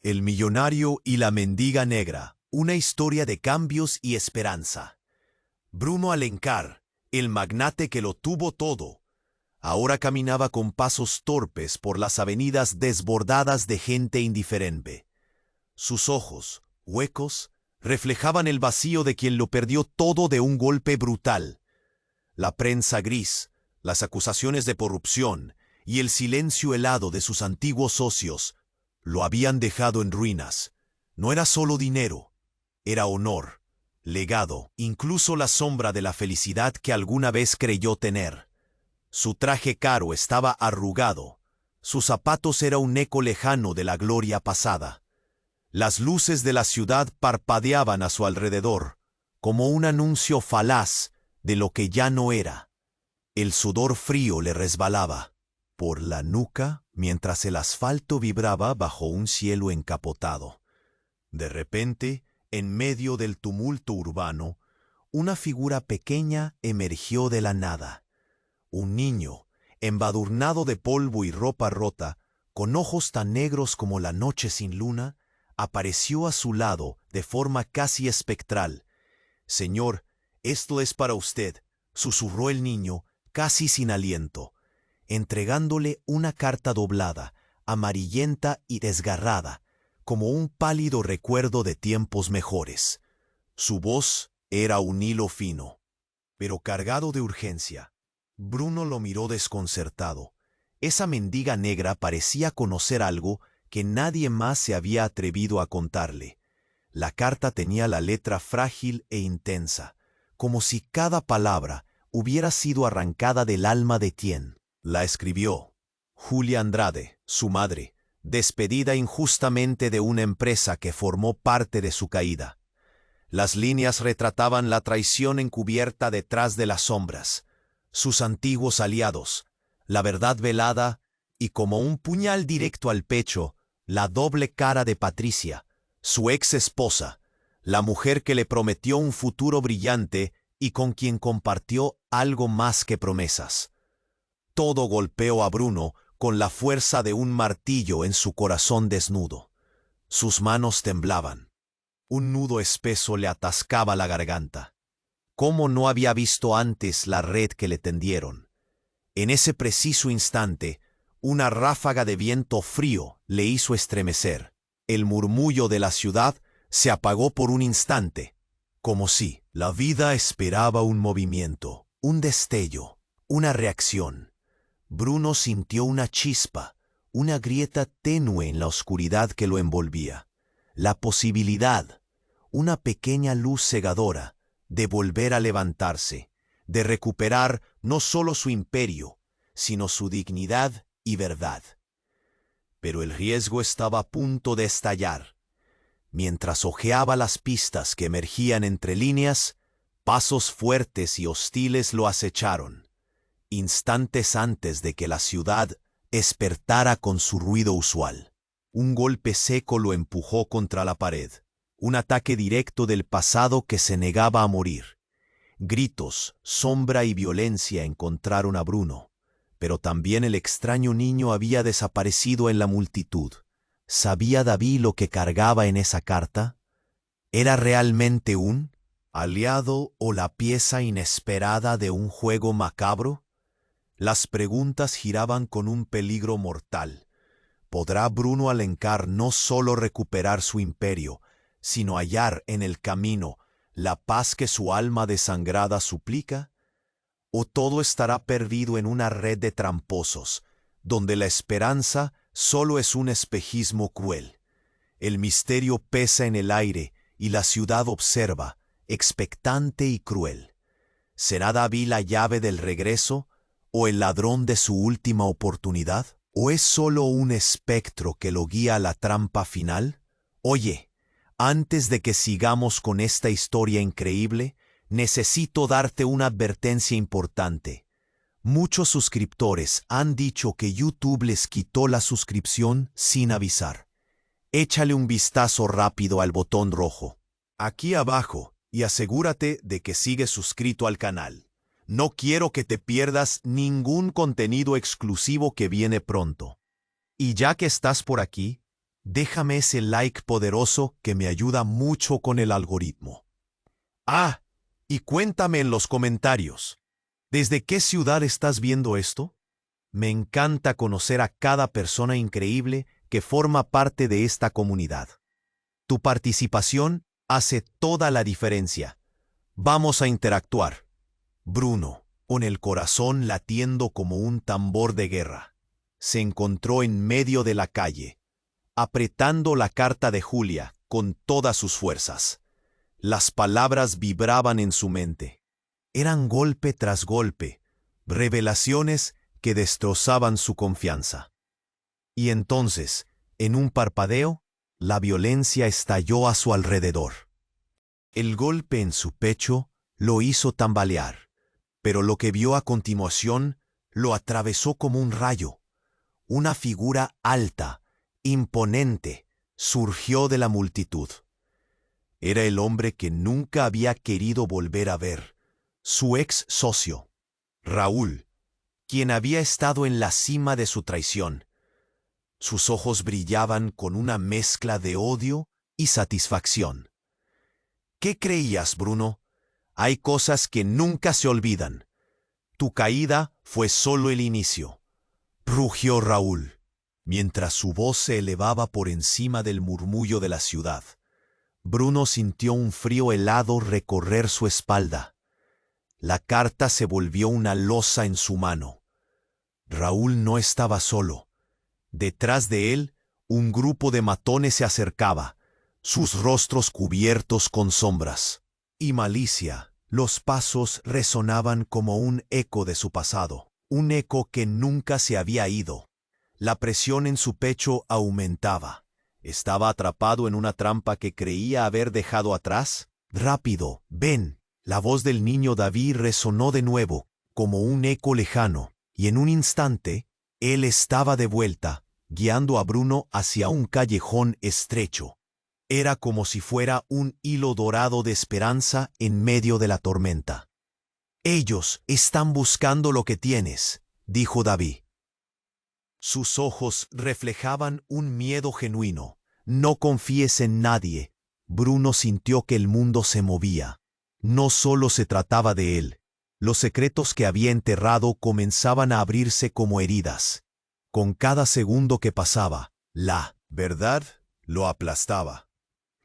El millonario y la mendiga negra, una historia de cambios y esperanza. Bruno Alencar, el magnate que lo tuvo todo, ahora caminaba con pasos torpes por las avenidas desbordadas de gente indiferente. Sus ojos, huecos, reflejaban el vacío de quien lo perdió todo de un golpe brutal. La prensa gris, las acusaciones de corrupción y el silencio helado de sus antiguos socios lo habían dejado en ruinas. No era solo dinero, era honor, legado, incluso la sombra de la felicidad que alguna vez creyó tener. Su traje caro estaba arrugado, sus zapatos era un eco lejano de la gloria pasada. Las luces de la ciudad parpadeaban a su alrededor, como un anuncio falaz de lo que ya no era. El sudor frío le resbalaba por la nuca mientras el asfalto vibraba bajo un cielo encapotado. De repente, en medio del tumulto urbano, una figura pequeña emergió de la nada. Un niño, embadurnado de polvo y ropa rota, con ojos tan negros como la noche sin luna, apareció a su lado de forma casi espectral. «Señor, esto es para usted», susurró el niño, casi sin aliento, entregándole una carta doblada, amarillenta y desgarrada, como un pálido recuerdo de tiempos mejores. Su voz era un hilo fino, pero cargado de urgencia. Bruno lo miró desconcertado. Esa mendiga negra parecía conocer algo que nadie más se había atrevido a contarle. La carta tenía la letra frágil e intensa, como si cada palabra hubiera sido arrancada del alma de quien la escribió. Julia Andrade, su madre, despedida injustamente de una empresa que formó parte de su caída. Las líneas retrataban la traición encubierta detrás de las sombras, sus antiguos aliados, la verdad velada y como un puñal directo al pecho, la doble cara de Patricia, su ex esposa, la mujer que le prometió un futuro brillante y con quien compartió algo más que promesas. Todo golpeó a Bruno con la fuerza de un martillo en su corazón desnudo. Sus manos temblaban. Un nudo espeso le atascaba la garganta. ¿Cómo no había visto antes la red que le tendieron? En ese preciso instante, una ráfaga de viento frío le hizo estremecer. El murmullo de la ciudad se apagó por un instante, como si la vida esperaba un movimiento, un destello, una reacción. Bruno sintió una chispa, una grieta tenue en la oscuridad que lo envolvía. La posibilidad, una pequeña luz cegadora, de volver a levantarse, de recuperar no solo su imperio, sino su dignidad y verdad. Pero el riesgo estaba a punto de estallar. Mientras hojeaba las pistas que emergían entre líneas, pasos fuertes y hostiles lo acecharon. Instantes antes de que la ciudad despertara con su ruido usual. Un golpe seco lo empujó contra la pared. Un ataque directo del pasado que se negaba a morir. Gritos, sombra y violencia encontraron a Bruno, pero también el extraño niño había desaparecido en la multitud. ¿Sabía David lo que cargaba en esa carta? ¿Era realmente un aliado o la pieza inesperada de un juego macabro? Las preguntas giraban con un peligro mortal. ¿Podrá Bruno Alencar no solo recuperar su imperio, sino hallar en el camino la paz que su alma desangrada suplica? ¿O todo estará perdido en una red de tramposos, donde la esperanza solo es un espejismo cruel? El misterio pesa en el aire y la ciudad observa, expectante y cruel. ¿Será David la llave del regreso o el ladrón de su última oportunidad? ¿O es solo un espectro que lo guía a la trampa final? Oye, antes de que sigamos con esta historia increíble, necesito darte una advertencia importante. Muchos suscriptores han dicho que YouTube les quitó la suscripción sin avisar. Échale un vistazo rápido al botón rojo, aquí abajo, y asegúrate de que sigues suscrito al canal. No quiero que te pierdas ningún contenido exclusivo que viene pronto. Y ya que estás por aquí, déjame ese like poderoso que me ayuda mucho con el algoritmo. Ah, y cuéntame en los comentarios, ¿desde qué ciudad estás viendo esto? Me encanta conocer a cada persona increíble que forma parte de esta comunidad. Tu participación hace toda la diferencia. Vamos a interactuar. Bruno, con el corazón latiendo como un tambor de guerra, se encontró en medio de la calle, apretando la carta de Julia con todas sus fuerzas. Las palabras vibraban en su mente. Eran golpe tras golpe, revelaciones que destrozaban su confianza. Y entonces, en un parpadeo, la violencia estalló a su alrededor. El golpe en su pecho lo hizo tambalear, pero lo que vio a continuación lo atravesó como un rayo. Una figura alta, imponente, surgió de la multitud. Era el hombre que nunca había querido volver a ver, su ex socio, Raúl, quien había estado en la cima de su traición. Sus ojos brillaban con una mezcla de odio y satisfacción. ¿Qué creías, Bruno? Hay cosas que nunca se olvidan. Tu caída fue solo el inicio, rugió Raúl, mientras su voz se elevaba por encima del murmullo de la ciudad. Bruno sintió un frío helado recorrer su espalda. La carta se volvió una losa en su mano. Raúl no estaba solo. Detrás de él, un grupo de matones se acercaba, sus rostros cubiertos con sombras y malicia. Los pasos resonaban como un eco de su pasado, un eco que nunca se había ido. La presión en su pecho aumentaba. ¿Estaba atrapado en una trampa que creía haber dejado atrás? ¡Rápido, ven! La voz del niño David resonó de nuevo, como un eco lejano, y en un instante, él estaba de vuelta, guiando a Bruno hacia un callejón estrecho. Era como si fuera un hilo dorado de esperanza en medio de la tormenta. «Ellos están buscando lo que tienes», dijo David. Sus ojos reflejaban un miedo genuino. «No confíes en nadie». Bruno sintió que el mundo se movía. No solo se trataba de él. Los secretos que había enterrado comenzaban a abrirse como heridas. Con cada segundo que pasaba, la verdad lo aplastaba.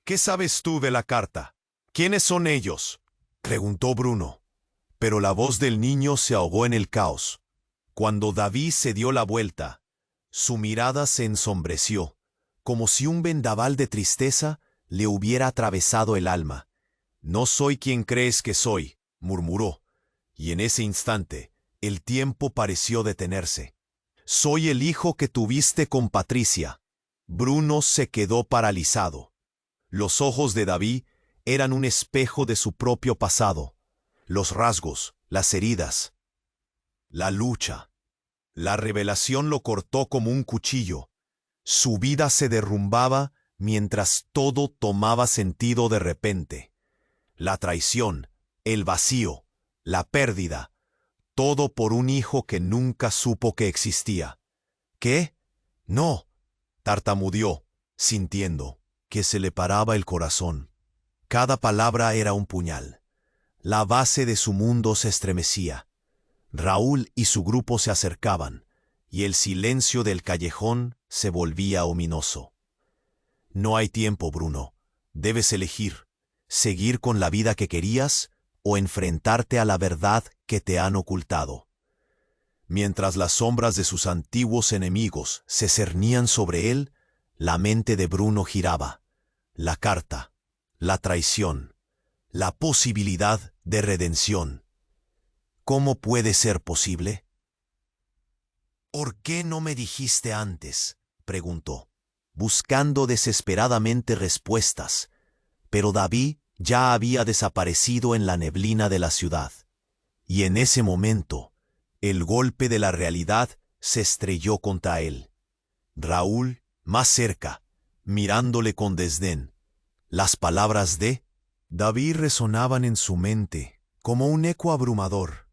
«¿Qué sabes tú de la carta? ¿Quiénes son ellos?», preguntó Bruno. Pero la voz del niño se ahogó en el caos. Cuando David se dio la vuelta, su mirada se ensombreció, como si un vendaval de tristeza le hubiera atravesado el alma. «No soy quien crees que soy», murmuró, y en ese instante el tiempo pareció detenerse. «Soy el hijo que tuviste con Patricia». Bruno se quedó paralizado. Los ojos de David eran un espejo de su propio pasado. Los rasgos, las heridas, la lucha. La revelación lo cortó como un cuchillo. Su vida se derrumbaba mientras todo tomaba sentido de repente. La traición, el vacío, la pérdida, todo por un hijo que nunca supo que existía. «¿Qué? No», tartamudeó, sintiendo que se le paraba el corazón. Cada palabra era un puñal. La base de su mundo se estremecía. Raúl y su grupo se acercaban, y el silencio del callejón se volvía ominoso. «No hay tiempo, Bruno. Debes elegir, seguir con la vida que querías o enfrentarte a la verdad que te han ocultado». Mientras las sombras de sus antiguos enemigos se cernían sobre él, la mente de Bruno giraba. La carta, la traición, la posibilidad de redención. ¿Cómo puede ser posible? «¿Por qué no me dijiste antes?», preguntó, buscando desesperadamente respuestas, pero David ya había desaparecido en la neblina de la ciudad. Y en ese momento, el golpe de la realidad se estrelló contra él. Raúl, más cerca, mirándole con desdén. Las palabras de David resonaban en su mente como un eco abrumador.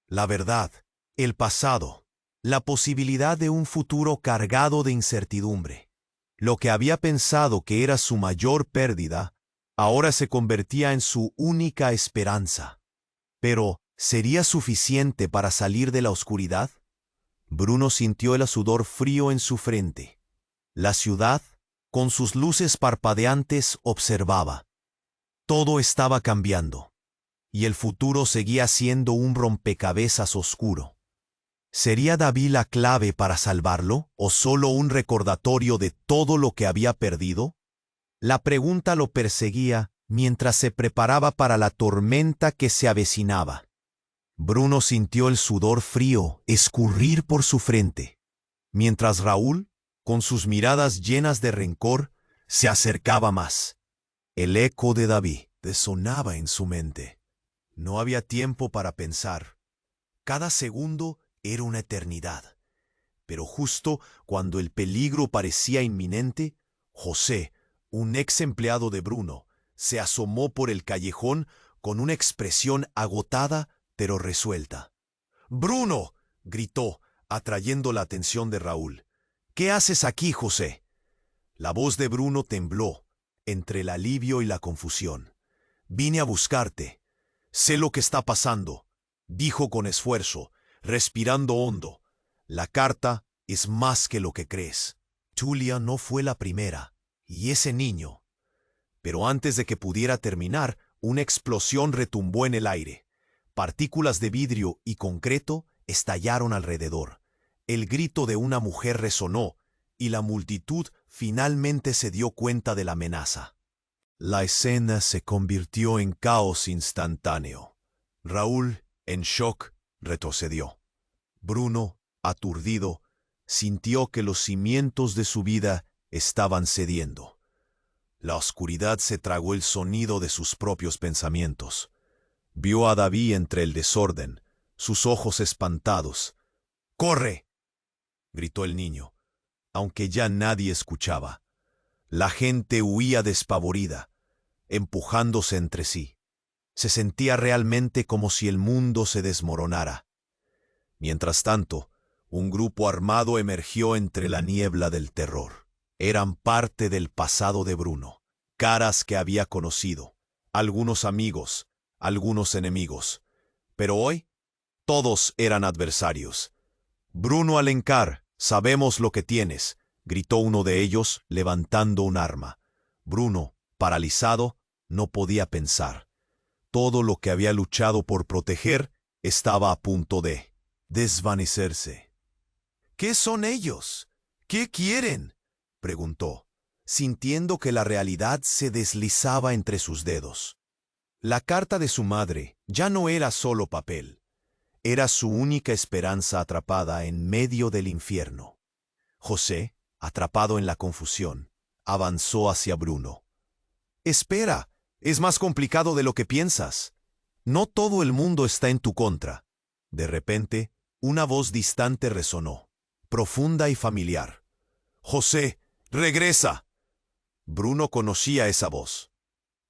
La verdad, el pasado, la posibilidad de un futuro cargado de incertidumbre. Lo que había pensado que era su mayor pérdida, ahora se convertía en su única esperanza. Pero, ¿sería suficiente para salir de la oscuridad? Bruno sintió el sudor frío en su frente. La ciudad, con sus luces parpadeantes, observaba. Todo estaba cambiando, y el futuro seguía siendo un rompecabezas oscuro. ¿Sería David la clave para salvarlo, o solo un recordatorio de todo lo que había perdido? La pregunta lo perseguía mientras se preparaba para la tormenta que se avecinaba. Bruno sintió el sudor frío escurrir por su frente, mientras Raúl, con sus miradas llenas de rencor, se acercaba más. El eco de David resonaba en su mente. No había tiempo para pensar. Cada segundo era una eternidad. Pero justo cuando el peligro parecía inminente, José, un ex empleado de Bruno, se asomó por el callejón con una expresión agotada pero resuelta. ¡Bruno!, gritó, atrayendo la atención de Raúl. ¿Qué haces aquí, José? La voz de Bruno tembló, entre el alivio y la confusión. Vine a buscarte. Sé lo que está pasando, dijo con esfuerzo, respirando hondo. La carta es más que lo que crees. Julia no fue la primera, y ese niño. Pero antes de que pudiera terminar, una explosión retumbó en el aire. Partículas de vidrio y concreto estallaron alrededor. El grito de una mujer resonó, y la multitud finalmente se dio cuenta de la amenaza. La escena se convirtió en caos instantáneo. Raúl, en shock, retrocedió. Bruno, aturdido, sintió que los cimientos de su vida estaban cediendo. La oscuridad se tragó el sonido de sus propios pensamientos. Vio a David entre el desorden, sus ojos espantados. ¡Corre!, gritó el niño, aunque ya nadie escuchaba. La gente huía despavorida, empujándose entre sí. Se sentía realmente como si el mundo se desmoronara. Mientras tanto, un grupo armado emergió entre la niebla del terror. Eran parte del pasado de Bruno, caras que había conocido, algunos amigos, algunos enemigos. Pero hoy, todos eran adversarios. «Bruno Alencar, sabemos lo que tienes», gritó uno de ellos, levantando un arma. Bruno, paralizado, no podía pensar. Todo lo que había luchado por proteger estaba a punto de desvanecerse. «¿Qué son ellos? ¿Qué quieren?», preguntó, sintiendo que la realidad se deslizaba entre sus dedos. La carta de su madre ya no era solo papel. Era su única esperanza atrapada en medio del infierno. José, atrapado en la confusión, avanzó hacia Bruno. «Espera, es más complicado de lo que piensas. No todo el mundo está en tu contra». De repente, una voz distante resonó, profunda y familiar. «José, regresa». Bruno conocía esa voz.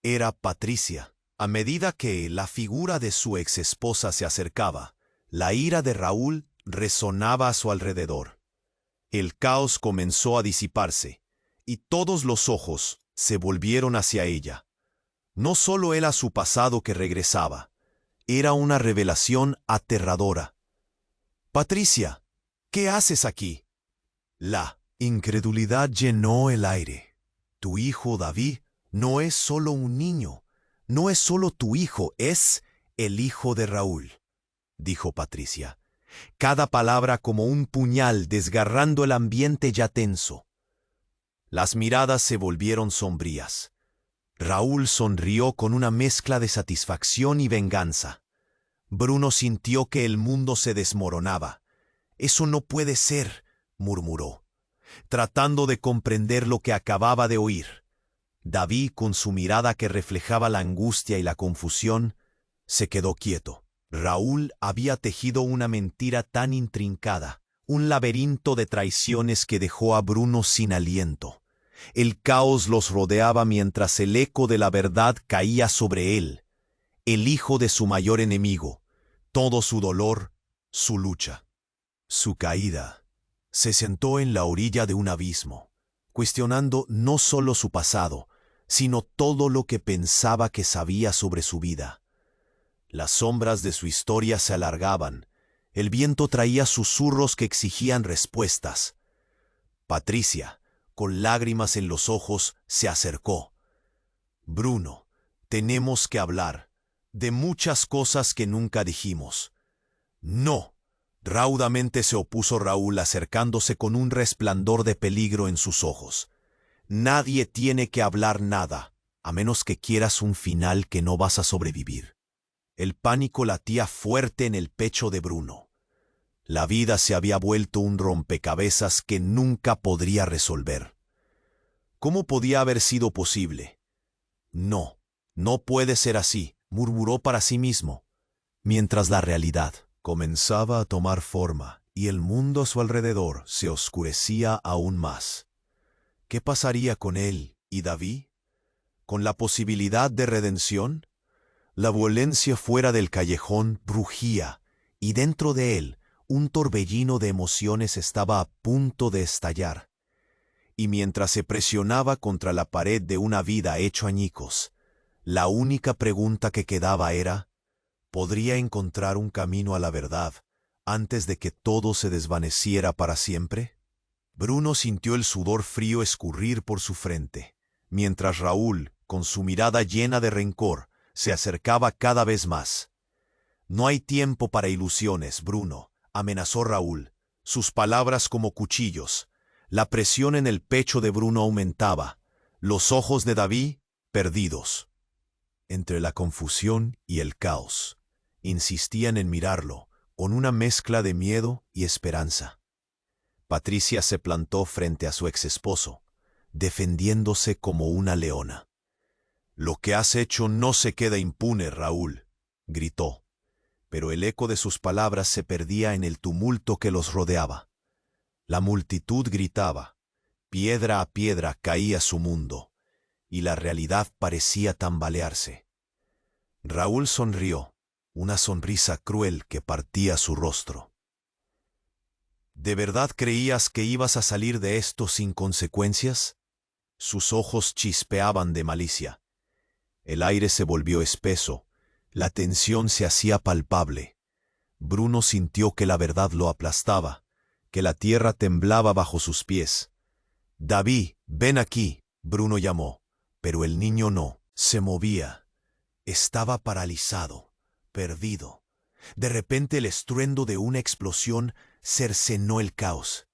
Era Patricia. A medida que la figura de su exesposa se acercaba, la ira de Raúl resonaba a su alrededor. El caos comenzó a disiparse, y todos los ojos se volvieron hacia ella. No solo era su pasado que regresaba, era una revelación aterradora. «Patricia, ¿qué haces aquí?». La incredulidad llenó el aire. «Tu hijo David no es solo un niño, no es solo tu hijo, es el hijo de Raúl», dijo Patricia, cada palabra como un puñal desgarrando el ambiente ya tenso. Las miradas se volvieron sombrías. Raúl sonrió con una mezcla de satisfacción y venganza. Bruno sintió que el mundo se desmoronaba. «Eso no puede ser», murmuró, tratando de comprender lo que acababa de oír. David, con su mirada que reflejaba la angustia y la confusión, se quedó quieto. Raúl había tejido una mentira tan intrincada, un laberinto de traiciones que dejó a Bruno sin aliento. El caos los rodeaba mientras el eco de la verdad caía sobre él, el hijo de su mayor enemigo, todo su dolor, su lucha. Su caída. Se sentó en la orilla de un abismo. cuestionando no solo su pasado, sino todo lo que pensaba que sabía sobre su vida. Las sombras de su historia se alargaban. El viento traía susurros que exigían respuestas. Patricia, con lágrimas en los ojos, se acercó. Bruno, tenemos que hablar de muchas cosas que nunca dijimos. No. Raudamente se opuso Raúl, acercándose con un resplandor de peligro en sus ojos. Nadie tiene que hablar nada, a menos que quieras un final que no vas a sobrevivir. El pánico latía fuerte en el pecho de Bruno. La vida se había vuelto un rompecabezas que nunca podría resolver. ¿Cómo podía haber sido posible? No, no puede ser así, murmuró para sí mismo, mientras la realidad comenzaba a tomar forma y el mundo a su alrededor se oscurecía aún más. ¿Qué pasaría con él y David? ¿Con la posibilidad de redención? La violencia fuera del callejón rugía, y dentro de él un torbellino de emociones estaba a punto de estallar. Y mientras se presionaba contra la pared de una vida hecho añicos, la única pregunta que quedaba era: ¿podría encontrar un camino a la verdad antes de que todo se desvaneciera para siempre? Bruno sintió el sudor frío escurrir por su frente, mientras Raúl, con su mirada llena de rencor, se acercaba cada vez más. No hay tiempo para ilusiones, Bruno, amenazó Raúl, sus palabras como cuchillos. La presión en el pecho de Bruno aumentaba, los ojos de David perdidos. Entre la confusión y el caos, insistían en mirarlo, con una mezcla de miedo y esperanza. Patricia se plantó frente a su exesposo, defendiéndose como una leona. «Lo que has hecho no se queda impune, Raúl», gritó, pero el eco de sus palabras se perdía en el tumulto que los rodeaba. La multitud gritaba, piedra a piedra caía su mundo, y la realidad parecía tambalearse. Raúl sonrió, una sonrisa cruel que partía su rostro. ¿De verdad creías que ibas a salir de esto sin consecuencias? Sus ojos chispeaban de malicia. El aire se volvió espeso, la tensión se hacía palpable. Bruno sintió que la verdad lo aplastaba, que la tierra temblaba bajo sus pies. «David, ven aquí», Bruno llamó, pero el niño no se movía. Estaba paralizado, perdido. De repente el estruendo de una explosión cercenó el caos.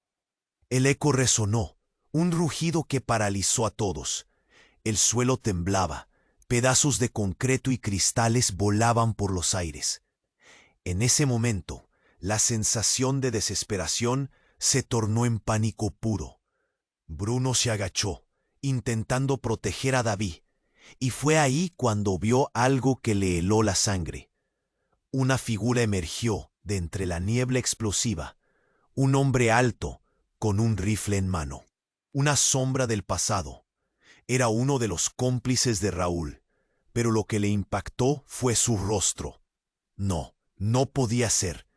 El eco resonó, un rugido que paralizó a todos. El suelo temblaba, pedazos de concreto y cristales volaban por los aires. En ese momento, la sensación de desesperación se tornó en pánico puro. Bruno se agachó, intentando proteger a David, y fue ahí cuando vio algo que le heló la sangre. Una figura emergió de entre la niebla explosiva, un hombre alto, con un rifle en mano. Una sombra del pasado. Era uno de los cómplices de Raúl, pero lo que le impactó fue su rostro. No, no podía ser.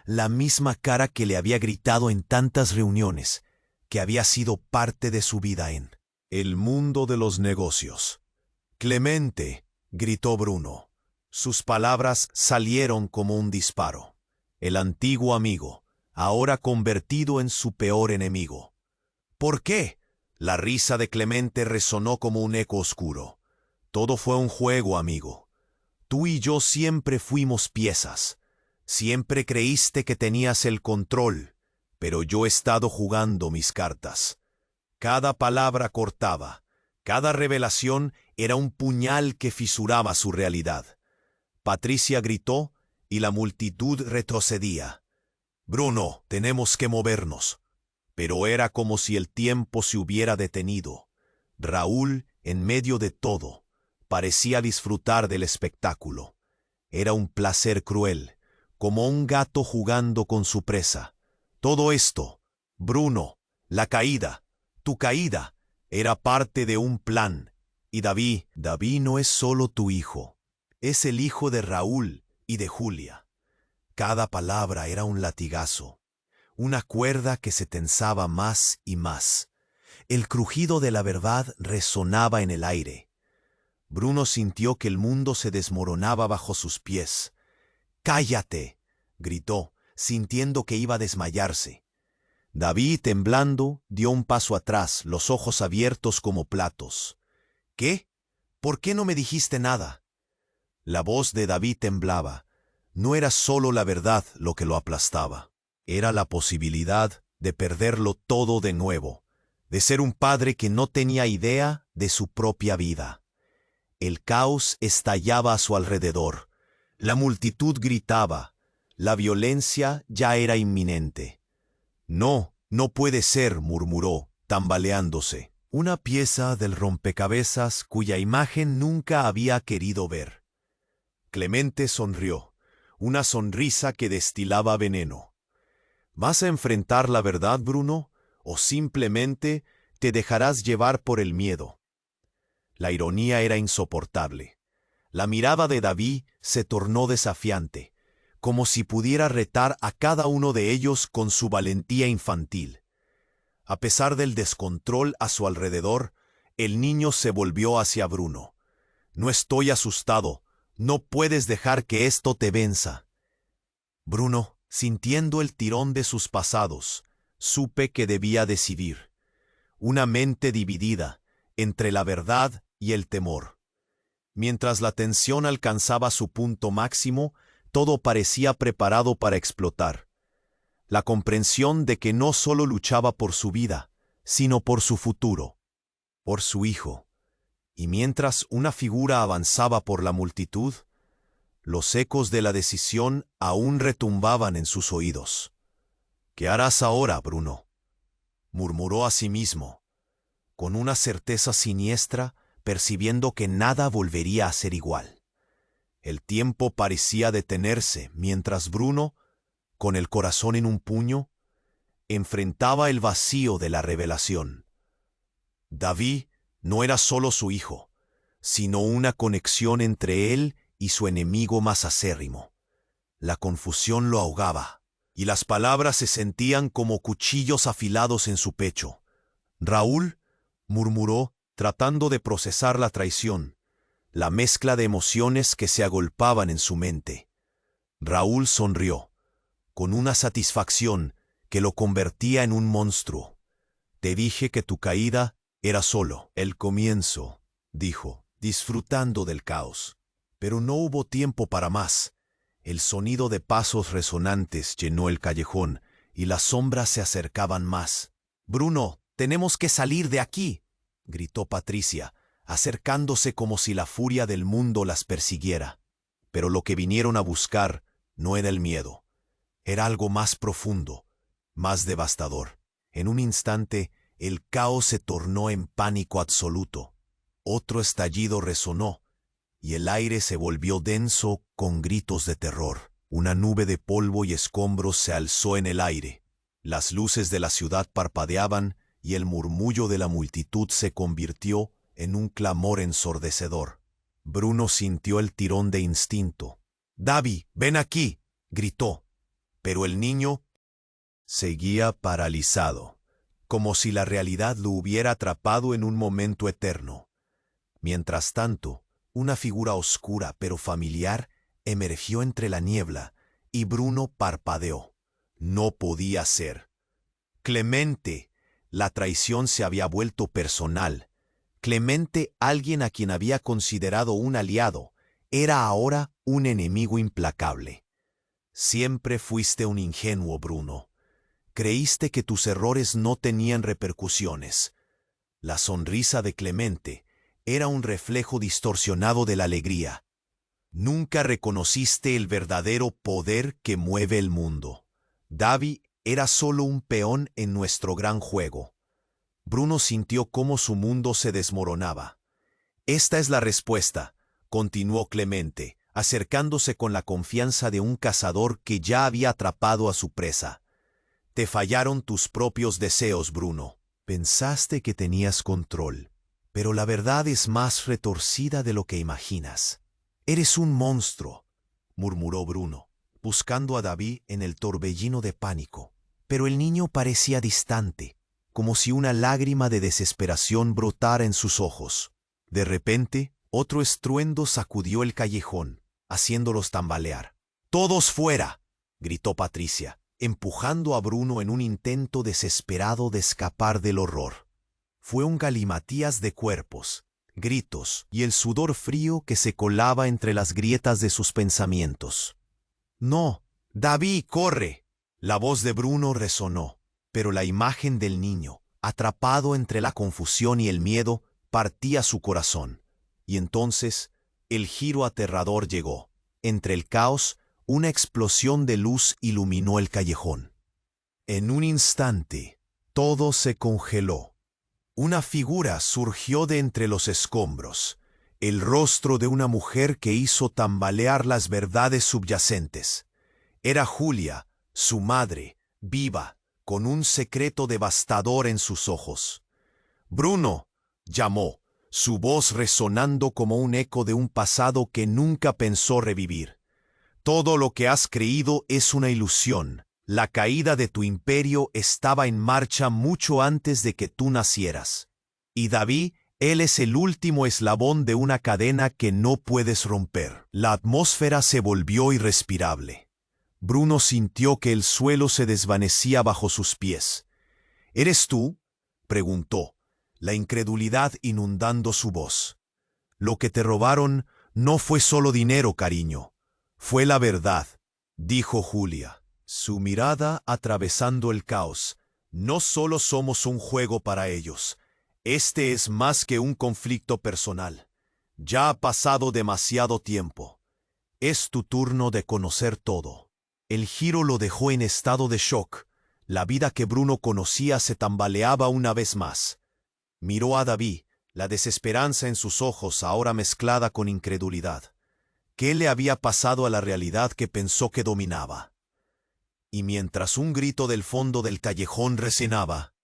La misma cara que le había gritado en tantas reuniones, que había sido parte de su vida en el mundo de los negocios. «Clemente», gritó Bruno. Sus palabras salieron como un disparo. El antiguo amigo, ahora convertido en su peor enemigo. «¿Por qué?». La risa de Clemente resonó como un eco oscuro. «Todo fue un juego, amigo. Tú y yo siempre fuimos piezas. Siempre creíste que tenías el control, pero yo he estado jugando mis cartas». Cada palabra cortaba, cada revelación era un puñal que fisuraba su realidad. Patricia gritó y la multitud retrocedía. «Bruno, tenemos que movernos». Pero era como si el tiempo se hubiera detenido. Raúl, en medio de todo, parecía disfrutar del espectáculo. Era un placer cruel, como un gato jugando con su presa. Todo esto, Bruno, la caída, tu caída, era parte de un plan. Y David no es solo tu hijo, es el hijo de Raúl y de Julia. Cada palabra era un latigazo, una cuerda que se tensaba más y más. El crujido de la verdad resonaba en el aire. Bruno sintió que el mundo se desmoronaba bajo sus pies. «¡Cállate!», gritó, sintiendo que iba a desmayarse. David, temblando, dio un paso atrás, los ojos abiertos como platos. «¿Qué? ¿Por qué no me dijiste nada?». La voz de David temblaba. No era solo la verdad lo que lo aplastaba. Era la posibilidad de perderlo todo de nuevo, de ser un padre que no tenía idea de su propia vida. El caos estallaba a su alrededor. La multitud gritaba. La violencia ya era inminente. «No, no puede ser», murmuró, tambaleándose. Una pieza del rompecabezas cuya imagen nunca había querido ver. Clemente sonrió, una sonrisa que destilaba veneno. «¿Vas a enfrentar la verdad, Bruno, o simplemente te dejarás llevar por el miedo?». La ironía era insoportable. La mirada de David se tornó desafiante, como si pudiera retar a cada uno de ellos con su valentía infantil. A pesar del descontrol a su alrededor, el niño se volvió hacia Bruno. «No estoy asustado. No puedes dejar que esto te venza». Bruno, sintiendo el tirón de sus pasados, supe que debía decidir. Una mente dividida entre la verdad y el temor. Mientras la tensión alcanzaba su punto máximo, todo parecía preparado para explotar. La comprensión de que no solo luchaba por su vida, sino por su futuro, por su hijo. Y mientras una figura avanzaba por la multitud, los ecos de la decisión aún retumbaban en sus oídos. «¿Qué harás ahora, Bruno?», murmuró a sí mismo, con una certeza siniestra, percibiendo que nada volvería a ser igual. El tiempo parecía detenerse mientras Bruno, con el corazón en un puño, enfrentaba el vacío de la revelación. David no era solo su hijo, sino una conexión entre él y su enemigo más acérrimo. La confusión lo ahogaba, y las palabras se sentían como cuchillos afilados en su pecho. «Raúl», murmuró, tratando de procesar la traición, la mezcla de emociones que se agolpaban en su mente. Raúl sonrió, con una satisfacción que lo convertía en un monstruo. «Te dije que tu caída era solo el comienzo», dijo, disfrutando del caos. Pero no hubo tiempo para más. El sonido de pasos resonantes llenó el callejón y las sombras se acercaban más. «Bruno, tenemos que salir de aquí», gritó Patricia, acercándose como si la furia del mundo las persiguiera. Pero lo que vinieron a buscar no era el miedo. Era algo más profundo, más devastador. En un instante, el caos se tornó en pánico absoluto. Otro estallido resonó, y el aire se volvió denso con gritos de terror. Una nube de polvo y escombros se alzó en el aire. Las luces de la ciudad parpadeaban y el murmullo de la multitud se convirtió en un clamor ensordecedor. Bruno sintió el tirón de instinto. «David, ven aquí», gritó. Pero el niño seguía paralizado, como si la realidad lo hubiera atrapado en un momento eterno. Mientras tanto, una figura oscura pero familiar emergió entre la niebla y Bruno parpadeó. No podía ser. Clemente. La traición se había vuelto personal. Clemente, alguien a quien había considerado un aliado, era ahora un enemigo implacable. «Siempre fuiste un ingenuo, Bruno. Creíste que tus errores no tenían repercusiones». La sonrisa de Clemente era un reflejo distorsionado de la alegría. «Nunca reconociste el verdadero poder que mueve el mundo. David era solo un peón en nuestro gran juego». Bruno sintió cómo su mundo se desmoronaba. «Esta es la respuesta», continuó Clemente, acercándose con la confianza de un cazador que ya había atrapado a su presa. «Te fallaron tus propios deseos, Bruno. Pensaste que tenías control, pero la verdad es más retorcida de lo que imaginas. Eres un monstruo», murmuró Bruno, buscando a David en el torbellino de pánico. Pero el niño parecía distante, como si una lágrima de desesperación brotara en sus ojos. De repente, otro estruendo sacudió el callejón, haciéndolos tambalear. ¡Todos fuera!, gritó Patricia, empujando a Bruno en un intento desesperado de escapar del horror. Fue un galimatías de cuerpos, gritos y el sudor frío que se colaba entre las grietas de sus pensamientos. «¡No! ¡David, corre!», la voz de Bruno resonó, pero la imagen del niño, atrapado entre la confusión y el miedo, partía su corazón. Y entonces, el giro aterrador llegó. Entre el caos, una explosión de luz iluminó el callejón. En un instante, todo se congeló. Una figura surgió de entre los escombros, el rostro de una mujer que hizo tambalear las verdades subyacentes. Era Julia, su madre, viva, con un secreto devastador en sus ojos. «Bruno», llamó, su voz resonando como un eco de un pasado que nunca pensó revivir. «Todo lo que has creído es una ilusión. La caída de tu imperio estaba en marcha mucho antes de que tú nacieras. Y David, él es el último eslabón de una cadena que no puedes romper». La atmósfera se volvió irrespirable. Bruno sintió que el suelo se desvanecía bajo sus pies. «¿Eres tú?», preguntó, la incredulidad inundando su voz. «Lo que te robaron no fue solo dinero, cariño. Fue la verdad», dijo Julia, su mirada atravesando el caos. «No solo somos un juego para ellos. Este es más que un conflicto personal. Ya ha pasado demasiado tiempo. Es tu turno de conocer todo». El giro lo dejó en estado de shock. La vida que Bruno conocía se tambaleaba una vez más. Miró a David, la desesperanza en sus ojos ahora mezclada con incredulidad. ¿Qué le había pasado a la realidad que pensó que dominaba? Y mientras un grito del fondo del callejón resonaba,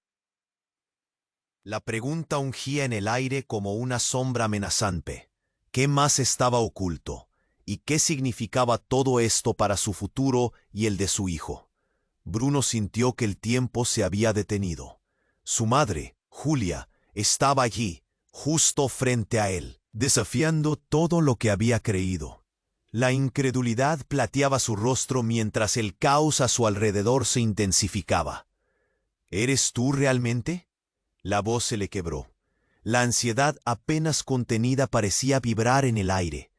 la pregunta ungía en el aire como una sombra amenazante. ¿Qué más estaba oculto? ¿Y qué significaba todo esto para su futuro y el de su hijo? Bruno sintió que el tiempo se había detenido. Su madre, Julia, estaba allí, justo frente a él, desafiando todo lo que había creído. La incredulidad plateaba su rostro mientras el caos a su alrededor se intensificaba. «¿Eres tú realmente?», la voz se le quebró. La ansiedad apenas contenida parecía vibrar en el aire.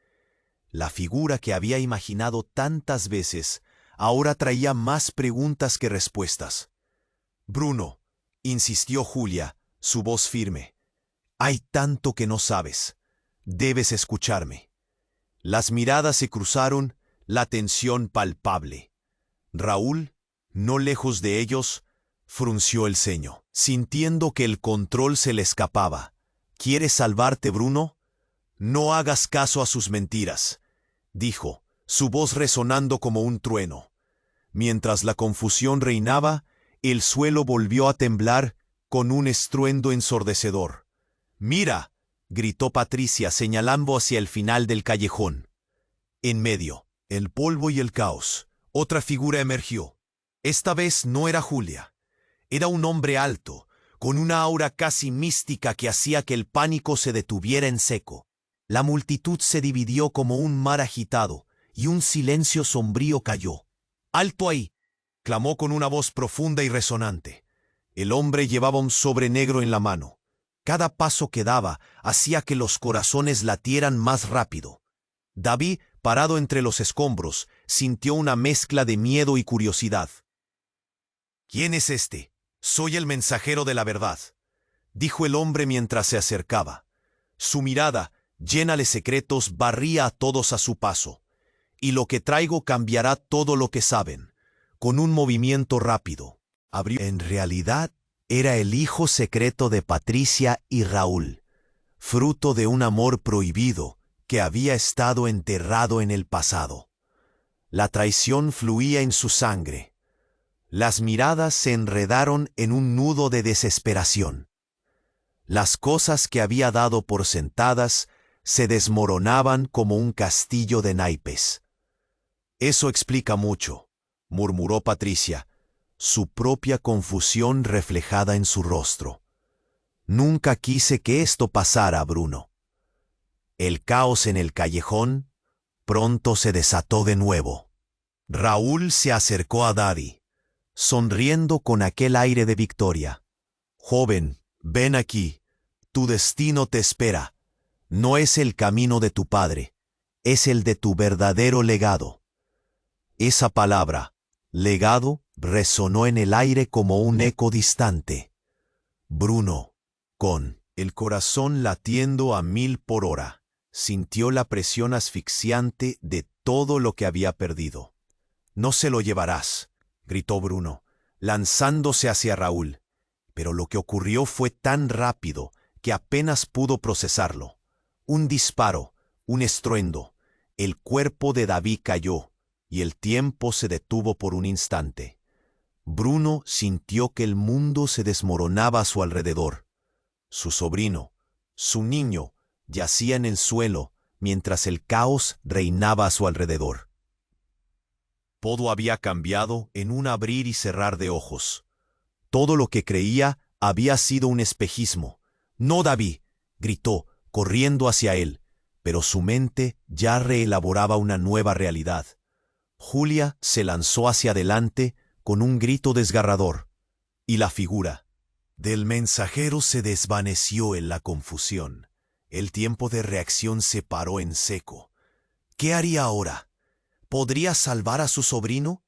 La figura que había imaginado tantas veces ahora traía más preguntas que respuestas. «Bruno», insistió Julia, su voz firme, «hay tanto que no sabes. Debes escucharme». Las miradas se cruzaron, la tensión palpable. Raúl, no lejos de ellos, frunció el ceño, sintiendo que el control se le escapaba. «¿Quieres salvarte, Bruno? No hagas caso a sus mentiras», dijo, su voz resonando como un trueno. Mientras la confusión reinaba, el suelo volvió a temblar con un estruendo ensordecedor. «¡Mira!», gritó Patricia señalando hacia el final del callejón. En medio, el polvo y el caos, otra figura emergió. Esta vez no era Julia. Era un hombre alto, con una aura casi mística que hacía que el pánico se detuviera en seco. La multitud se dividió como un mar agitado, y un silencio sombrío cayó. «¡Alto ahí!», clamó con una voz profunda y resonante. El hombre llevaba un sobre negro en la mano. Cada paso que daba hacía que los corazones latieran más rápido. David, parado entre los escombros, sintió una mezcla de miedo y curiosidad. «¿Quién es este?». «Soy el mensajero de la verdad», dijo el hombre mientras se acercaba. Su mirada, llena de secretos, barría a todos a su paso. «Y lo que traigo cambiará todo lo que saben». Con un movimiento rápido, abrió. En realidad, era el hijo secreto de Patricia y Raúl, fruto de un amor prohibido que había estado enterrado en el pasado. La traición fluía en su sangre. Las miradas se enredaron en un nudo de desesperación. Las cosas que había dado por sentadas se desmoronaban como un castillo de naipes. «Eso explica mucho», murmuró Patricia. su propia confusión reflejada en su rostro. Nunca quise que esto pasara, Bruno. El caos en el callejón pronto se desató de nuevo. Raúl se acercó a Davi, sonriendo con aquel aire de victoria. Joven, ven aquí. Tu destino te espera. No es el camino de tu padre, es el de tu verdadero legado. Esa palabra, legado, resonó en el aire como un eco distante. Bruno, con el corazón latiendo a 1000 por hora, sintió la presión asfixiante de todo lo que había perdido. «No se lo llevarás», gritó Bruno, lanzándose hacia Raúl. Pero lo que ocurrió fue tan rápido que apenas pudo procesarlo. Un disparo, un estruendo. El cuerpo de Davi cayó, y el tiempo se detuvo por un instante. Bruno sintió que el mundo se desmoronaba a su alrededor. Su sobrino, su niño, yacía en el suelo, mientras el caos reinaba a su alrededor. Todo había cambiado en un abrir y cerrar de ojos. Todo lo que creía había sido un espejismo. «No, Davi», gritó, corriendo hacia él, pero su mente ya reelaboraba una nueva realidad. Julia se lanzó hacia adelante con un grito desgarrador, y la figura del mensajero se desvaneció en la confusión. El tiempo de reacción se paró en seco. ¿Qué haría ahora? ¿Podría salvar a su sobrino?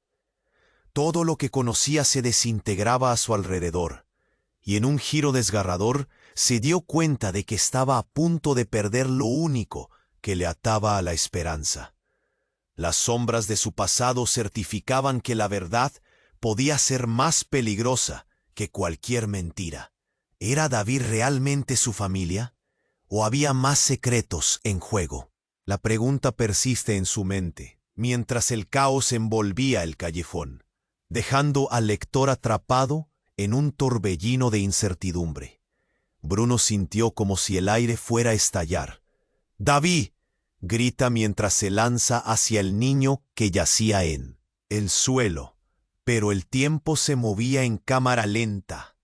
Todo lo que conocía se desintegraba a su alrededor, y en un giro desgarrador se dio cuenta de que estaba a punto de perder lo único que le ataba a la esperanza. Las sombras de su pasado certificaban que la verdad podía ser más peligrosa que cualquier mentira. ¿Era David realmente su familia? ¿O había más secretos en juego? La pregunta persiste en su mente, mientras el caos envolvía el callejón, dejando al lector atrapado en un torbellino de incertidumbre. Bruno sintió como si el aire fuera a estallar. «¡Davi!», grita mientras se lanza hacia el niño que yacía en el suelo. Pero el tiempo se movía en cámara lenta.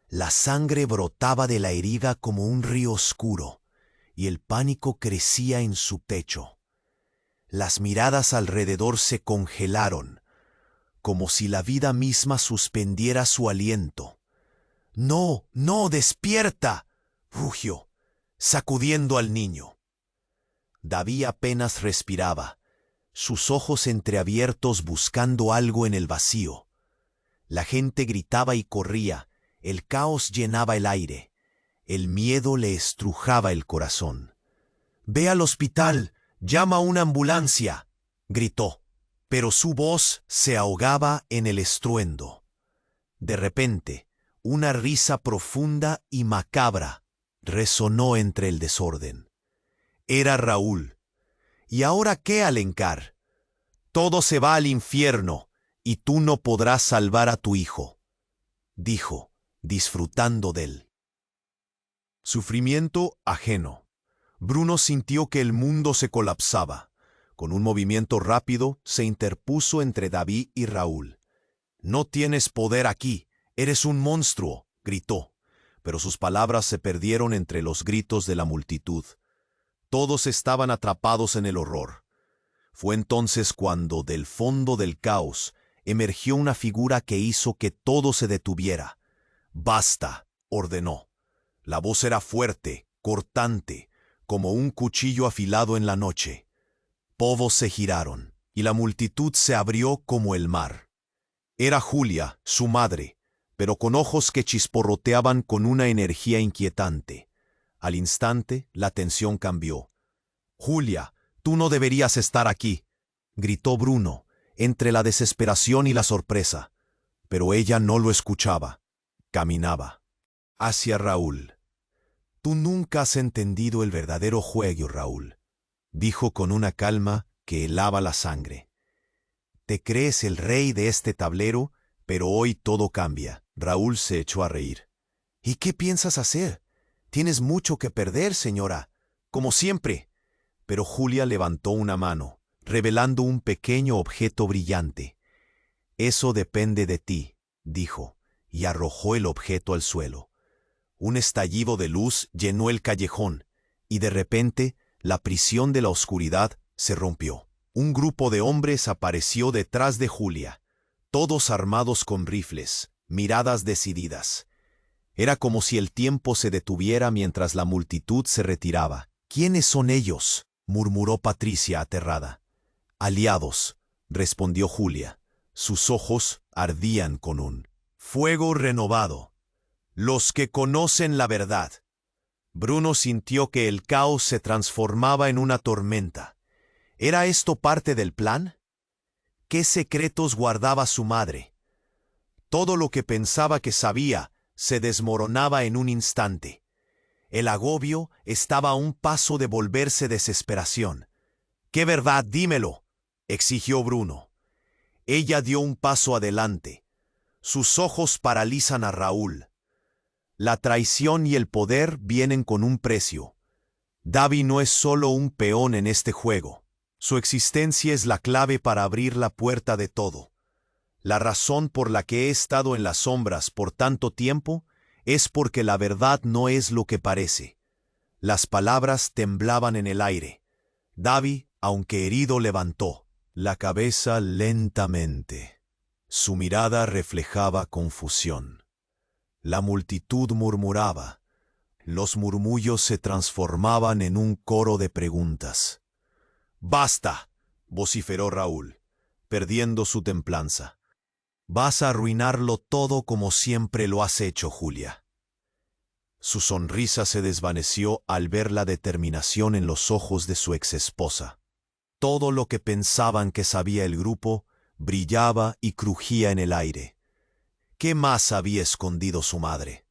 La sangre brotaba de la herida como un río oscuro, y el pánico crecía en su pecho. Las miradas alrededor se congelaron, como si la vida misma suspendiera su aliento. «¡No, no, despierta!», rugió, sacudiendo al niño. Davi apenas respiraba, sus ojos entreabiertos buscando algo en el vacío. La gente gritaba y corría, el caos llenaba el aire, el miedo le estrujaba el corazón. «¡Ve al hospital! ¡Llama a una ambulancia!», gritó, pero su voz se ahogaba en el estruendo. De repente, una risa profunda y macabra resonó entre el desorden. Era Raúl. «¿Y ahora qué, Alencar? Todo se va al infierno y tú no podrás salvar a tu hijo», dijo, disfrutando del sufrimiento ajeno. Bruno sintió que el mundo se colapsaba. Con un movimiento rápido se interpuso entre Davi y Raúl. «No tienes poder aquí, eres un monstruo», gritó, pero sus palabras se perdieron entre los gritos de la multitud. Todos estaban atrapados en el horror. Fue entonces cuando, del fondo del caos, emergió una figura que hizo que todo se detuviera. «Basta», ordenó. La voz era fuerte, cortante, como un cuchillo afilado en la noche. Povos se giraron, y la multitud se abrió como el mar. Era Julia, su madre, pero con ojos que chisporroteaban con una energía inquietante. Al instante, la tensión cambió. «Julia, tú no deberías estar aquí», gritó Bruno, entre la desesperación y la sorpresa. Pero ella no lo escuchaba. Caminaba hacia Raúl. «Tú nunca has entendido el verdadero juego, Raúl», dijo con una calma que helaba la sangre. «Te crees el rey de este tablero, pero hoy todo cambia». Raúl se echó a reír. «¿Y qué piensas hacer? Tienes mucho que perder, señora, como siempre». Pero Julia levantó una mano, revelando un pequeño objeto brillante. «Eso depende de ti», dijo, y arrojó el objeto al suelo. Un estallido de luz llenó el callejón, y de repente la prisión de la oscuridad se rompió. Un grupo de hombres apareció detrás de Julia, todos armados con rifles, miradas decididas. Era como si el tiempo se detuviera mientras la multitud se retiraba. «¿Quiénes son ellos?», murmuró Patricia aterrada. «Aliados», respondió Julia. Sus ojos ardían con un fuego renovado. «Los que conocen la verdad». Bruno sintió que el caos se transformaba en una tormenta. ¿Era esto parte del plan? ¿Qué secretos guardaba su madre? Todo lo que pensaba que sabía se desmoronaba en un instante. El agobio estaba a un paso de volverse desesperación. «¿Qué verdad? Dímelo», exigió Bruno. Ella dio un paso adelante. Sus ojos paralizan a Raúl. La traición y el poder vienen con un precio. Davi no es solo un peón en este juego. Su existencia es la clave para abrir la puerta de todo. La razón por la que he estado en las sombras por tanto tiempo es porque la verdad no es lo que parece. Las palabras temblaban en el aire. Davi, aunque herido, levantó la cabeza lentamente. Su mirada reflejaba confusión. La multitud murmuraba. Los murmullos se transformaban en un coro de preguntas. «¡Basta!», vociferó Raúl, perdiendo su templanza. «Vas a arruinarlo todo como siempre lo has hecho, Julia». Su sonrisa se desvaneció al ver la determinación en los ojos de su exesposa. Todo lo que pensaban que sabía el grupo brillaba y crujía en el aire. ¿Qué más había escondido su madre?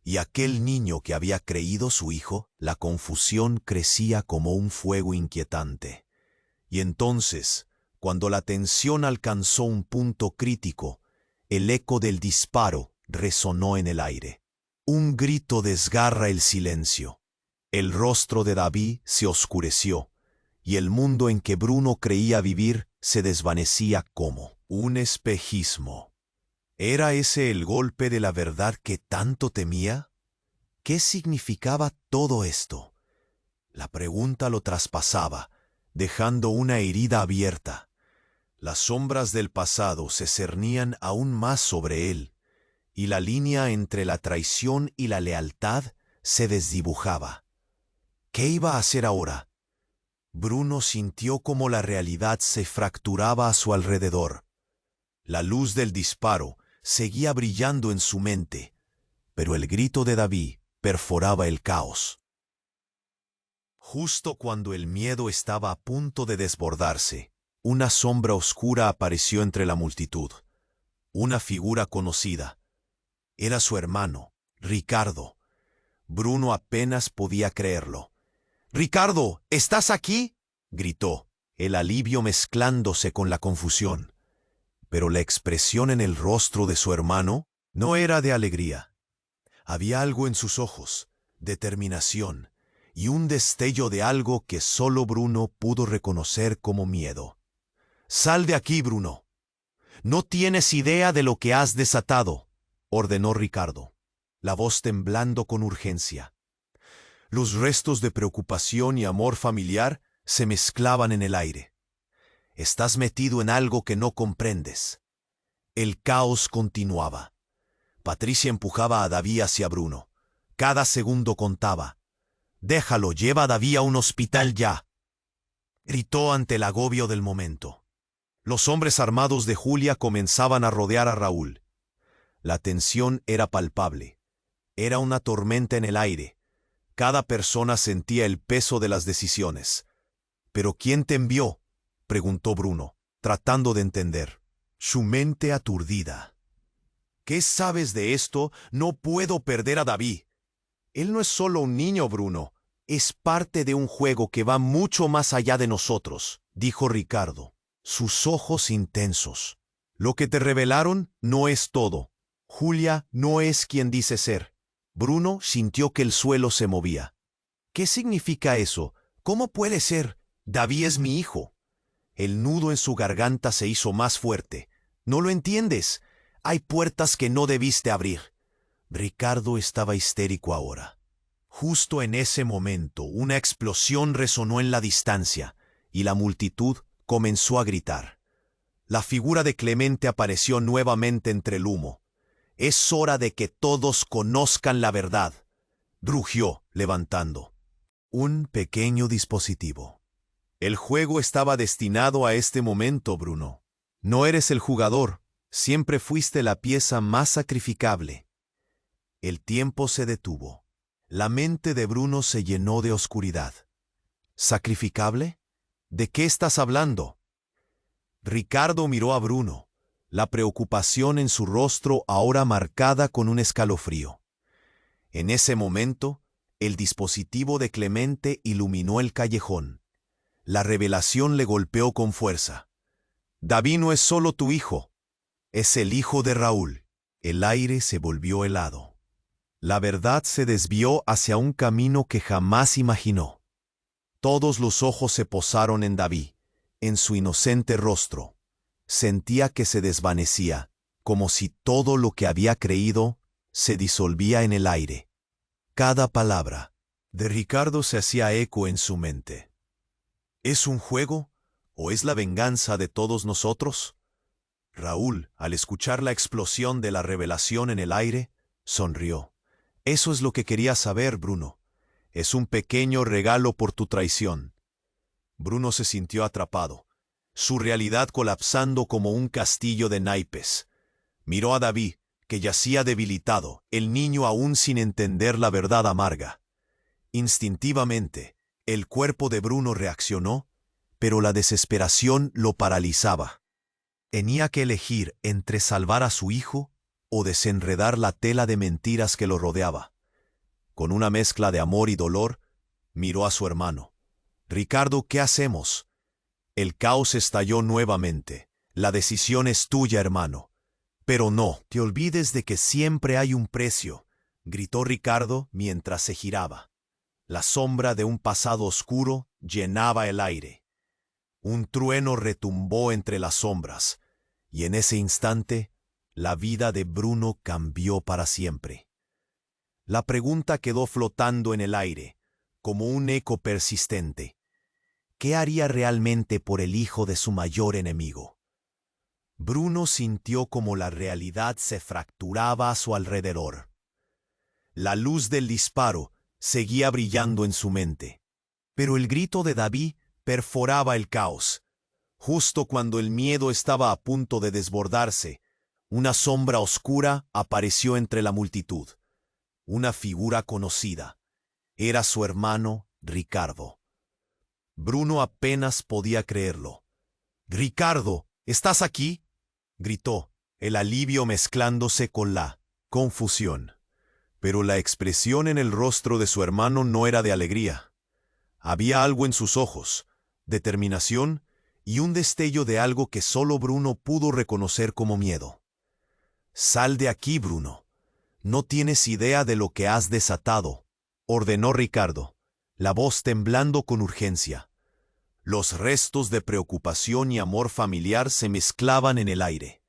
¿Y aquel niño que había creído su hijo? La confusión crecía como un fuego inquietante. Y entonces, cuando la tensión alcanzó un punto crítico, el eco del disparo resonó en el aire. Un grito desgarra el silencio. El rostro de David se oscureció, y el mundo en que Bruno creía vivir se desvanecía como un espejismo. ¿Era ese el golpe de la verdad que tanto temía? ¿Qué significaba todo esto? La pregunta lo traspasaba, dejando una herida abierta. Las sombras del pasado se cernían aún más sobre él, y la línea entre la traición y la lealtad se desdibujaba. ¿Qué iba a hacer ahora? Bruno sintió como la realidad se fracturaba a su alrededor. La luz del disparo seguía brillando en su mente, pero el grito de David perforaba el caos. Justo cuando el miedo estaba a punto de desbordarse, una sombra oscura apareció entre la multitud. Una figura conocida. Era su hermano, Ricardo. Bruno apenas podía creerlo. «¡Ricardo! ¿Estás aquí?», gritó, el alivio mezclándose con la confusión. Pero la expresión en el rostro de su hermano no era de alegría. Había algo en sus ojos, determinación, y un destello de algo que solo Bruno pudo reconocer como miedo. «Sal de aquí, Bruno. No tienes idea de lo que has desatado», ordenó Ricardo, la voz temblando con urgencia. Los restos de preocupación y amor familiar se mezclaban en el aire. «Estás metido en algo que no comprendes». El caos continuaba. Patricia empujaba a David hacia Bruno. Cada segundo contaba. «Déjalo, lleva a David a un hospital ya», gritó ante el agobio del momento. Los hombres armados de Julia comenzaban a rodear a Raúl. La tensión era palpable. Era una tormenta en el aire. Cada persona sentía el peso de las decisiones. «¿Pero quién te envió?», preguntó Bruno, tratando de entender. Su mente aturdida. «¿Qué sabes de esto? No puedo perder a David». «Él no es solo un niño, Bruno. Es parte de un juego que va mucho más allá de nosotros», dijo Ricardo, sus ojos intensos. «Lo que te revelaron no es todo. Julia no es quien dice ser». Bruno sintió que el suelo se movía. «¿Qué significa eso? ¿Cómo puede ser? David es mi hijo». El nudo en su garganta se hizo más fuerte. «No lo entiendes. Hay puertas que no debiste abrir. Ricardo estaba histérico ahora. Justo en ese momento, una explosión resonó en la distancia y la multitud comenzó a gritar. La figura de Clemente apareció nuevamente entre el humo. «Es hora de que todos conozcan la verdad», rugió, levantando un pequeño dispositivo. El juego estaba destinado a este momento, Bruno. No eres el jugador, siempre fuiste la pieza más sacrificable. El tiempo se detuvo. La mente de Bruno se llenó de oscuridad. ¿Sacrificable? ¿De qué estás hablando? Ricardo miró a Bruno, la preocupación en su rostro ahora marcada con un escalofrío. En ese momento, el dispositivo de Clemente iluminó el callejón. La revelación le golpeó con fuerza. David no es solo tu hijo, es el hijo de Raúl. El aire se volvió helado. La verdad se desvió hacia un camino que jamás imaginó. Todos los ojos se posaron en David, en su inocente rostro. Sentía que se desvanecía, como si todo lo que había creído se disolvía en el aire. Cada palabra de Ricardo se hacía eco en su mente. ¿Es un juego o es la venganza de todos nosotros? Raúl, al escuchar la explosión de la revelación en el aire, sonrió. Eso es lo que quería saber, Bruno. Es un pequeño regalo por tu traición. Bruno se sintió atrapado, su realidad colapsando como un castillo de naipes. Miró a David, que yacía debilitado, el niño aún sin entender la verdad amarga. Instintivamente, el cuerpo de Bruno reaccionó, pero la desesperación lo paralizaba. Tenía que elegir entre salvar a su hijo o desenredar la tela de mentiras que lo rodeaba. Con una mezcla de amor y dolor, miró a su hermano. «Ricardo, ¿qué hacemos?» El caos estalló nuevamente. «La decisión es tuya, hermano». «Pero no te olvides de que siempre hay un precio», gritó Ricardo mientras se giraba. La sombra de un pasado oscuro llenaba el aire. Un trueno retumbó entre las sombras, y en ese instante, la vida de Bruno cambió para siempre. La pregunta quedó flotando en el aire, como un eco persistente. ¿Qué haría realmente por el hijo de su mayor enemigo? Bruno sintió como la realidad se fracturaba a su alrededor. La luz del disparo seguía brillando en su mente, pero el grito de David perforaba el caos. Justo cuando el miedo estaba a punto de desbordarse, una sombra oscura apareció entre la multitud. Una figura conocida. Era su hermano Ricardo. Bruno apenas podía creerlo. «Ricardo, ¿estás aquí?», gritó, el alivio mezclándose con la confusión. Pero la expresión en el rostro de su hermano no era de alegría. Había algo en sus ojos, determinación y un destello de algo que solo Bruno pudo reconocer como miedo. «Sal de aquí, Bruno. No tienes idea de lo que has desatado», ordenó Ricardo, la voz temblando con urgencia. Los restos de preocupación y amor familiar se mezclaban en el aire.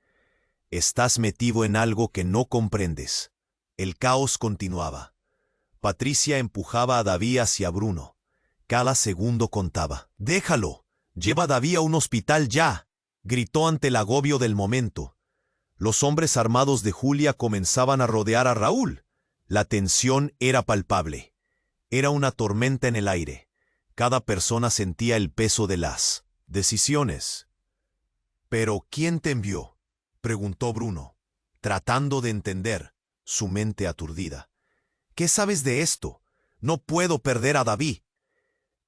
«Estás metido en algo que no comprendes». El caos continuaba. Patricia empujaba a David hacia Bruno. Cada segundo contaba. «Déjalo. Lleva a David a un hospital ya», gritó ante el agobio del momento. Los hombres armados de Julia comenzaban a rodear a Raúl. La tensión era palpable. Era una tormenta en el aire. Cada persona sentía el peso de las decisiones. «¿Pero quién te envió?», preguntó Bruno, tratando de entender, su mente aturdida. «¿Qué sabes de esto? No puedo perder a David».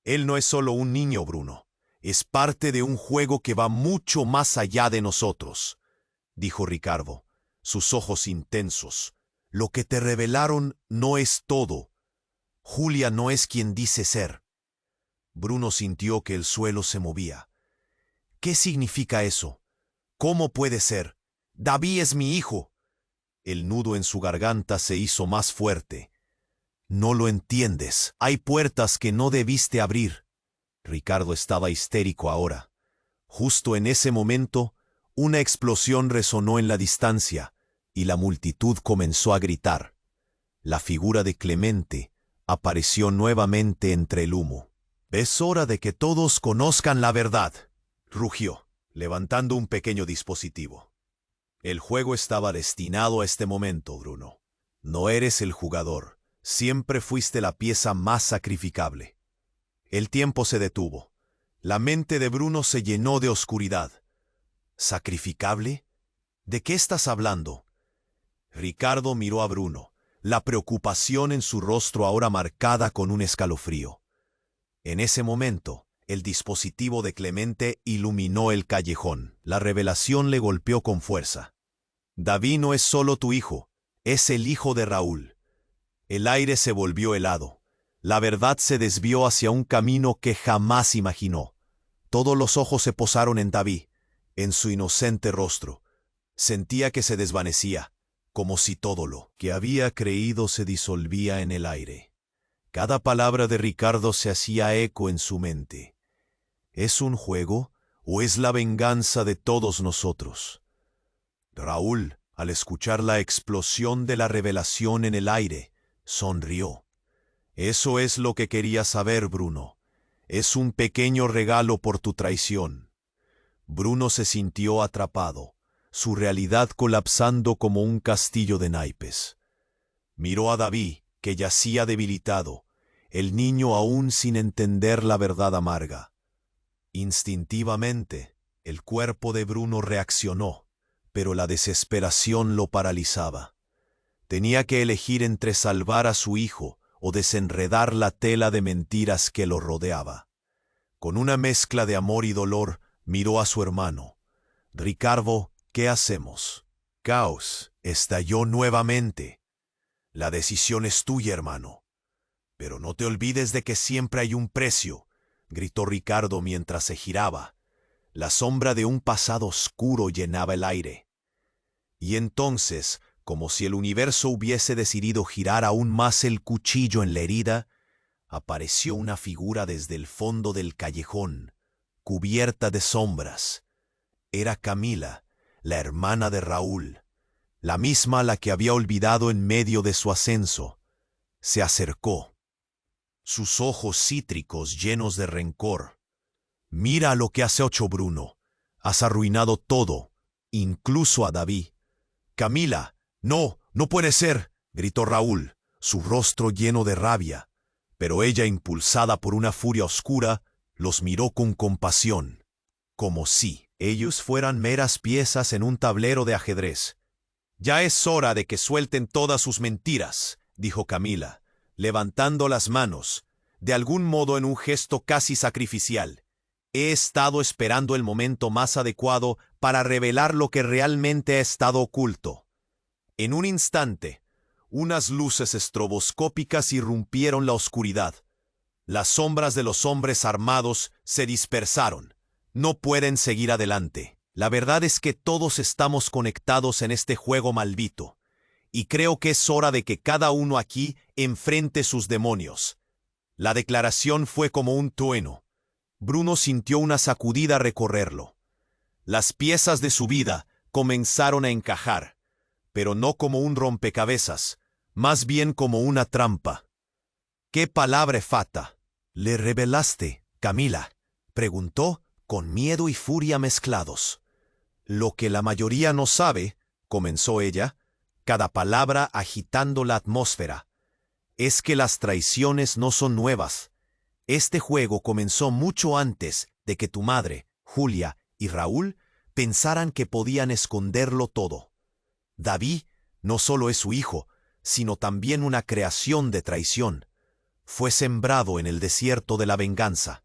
«Él no es solo un niño, Bruno. Es parte de un juego que va mucho más allá de nosotros», dijo Ricardo, sus ojos intensos. «Lo que te revelaron no es todo. Julia no es quien dice ser». Bruno sintió que el suelo se movía. «¿Qué significa eso? ¿Cómo puede ser? David es mi hijo». El nudo en su garganta se hizo más fuerte. «No lo entiendes. Hay puertas que no debiste abrir». Ricardo estaba histérico ahora. Justo en ese momento, una explosión resonó en la distancia y la multitud comenzó a gritar. La figura de Clemente apareció nuevamente entre el humo. «Es hora de que todos conozcan la verdad», rugió, levantando un pequeño dispositivo. «El juego estaba destinado a este momento, Bruno. No eres el jugador. Siempre fuiste la pieza más sacrificable». El tiempo se detuvo. La mente de Bruno se llenó de oscuridad. ¿Sacrificable? ¿De qué estás hablando? Ricardo miró a Bruno, la preocupación en su rostro ahora marcada con un escalofrío. En ese momento, el dispositivo de Clemente iluminó el callejón. La revelación le golpeó con fuerza. «David no es solo tu hijo, es el hijo de Raúl». El aire se volvió helado. La verdad se desvió hacia un camino que jamás imaginó. Todos los ojos se posaron en David, en su inocente rostro. Sentía que se desvanecía, como si todo lo que había creído se disolvía en el aire. Cada palabra de Ricardo se hacía eco en su mente. ¿Es un juego o es la venganza de todos nosotros? Raúl, al escuchar la explosión de la revelación en el aire, sonrió. «Eso es lo que quería saber, Bruno. Es un pequeño regalo por tu traición». Bruno se sintió atrapado, su realidad colapsando como un castillo de naipes. Miró a David, que yacía debilitado, el niño aún sin entender la verdad amarga. Instintivamente, el cuerpo de Bruno reaccionó, pero la desesperación lo paralizaba. Tenía que elegir entre salvar a su hijo o desenredar la tela de mentiras que lo rodeaba. Con una mezcla de amor y dolor, miró a su hermano. «Ricardo, ¿qué hacemos?» Caos estalló nuevamente. «La decisión es tuya, hermano. Pero no te olvides de que siempre hay un precio», gritó Ricardo mientras se giraba. La sombra de un pasado oscuro llenaba el aire. Y entonces, como si el universo hubiese decidido girar aún más el cuchillo en la herida, apareció una figura desde el fondo del callejón, cubierta de sombras. Era Camila, la hermana de Raúl, la misma a la que había olvidado en medio de su ascenso. Se acercó. Sus ojos cítricos llenos de rencor. «Mira lo que has hecho, Bruno. Has arruinado todo, incluso a David». «Camila, no, no puede ser», gritó Raúl, su rostro lleno de rabia. Pero ella, impulsada por una furia oscura, los miró con compasión, como si ellos fueran meras piezas en un tablero de ajedrez. «Ya es hora de que suelten todas sus mentiras», dijo Camila, levantando las manos, de algún modo en un gesto casi sacrificial. «He estado esperando el momento más adecuado para revelar lo que realmente ha estado oculto». En un instante, unas luces estroboscópicas irrumpieron la oscuridad. Las sombras de los hombres armados se dispersaron. No pueden seguir adelante. La verdad es que todos estamos conectados en este juego maldito. Y creo que es hora de que cada uno aquí enfrente sus demonios. La declaración fue como un trueno. Bruno sintió una sacudida recorrerlo. Las piezas de su vida comenzaron a encajar, pero no como un rompecabezas, más bien como una trampa. «¿Qué palabra fata le revelaste, Camila?», preguntó, con miedo y furia mezclados. «Lo que la mayoría no sabe», comenzó ella, cada palabra agitando la atmósfera, «es que las traiciones no son nuevas. Este juego comenzó mucho antes de que tu madre, Julia y Raúl pensaran que podían esconderlo todo. David no solo es su hijo, sino también una creación de traición. Fue sembrado en el desierto de la venganza».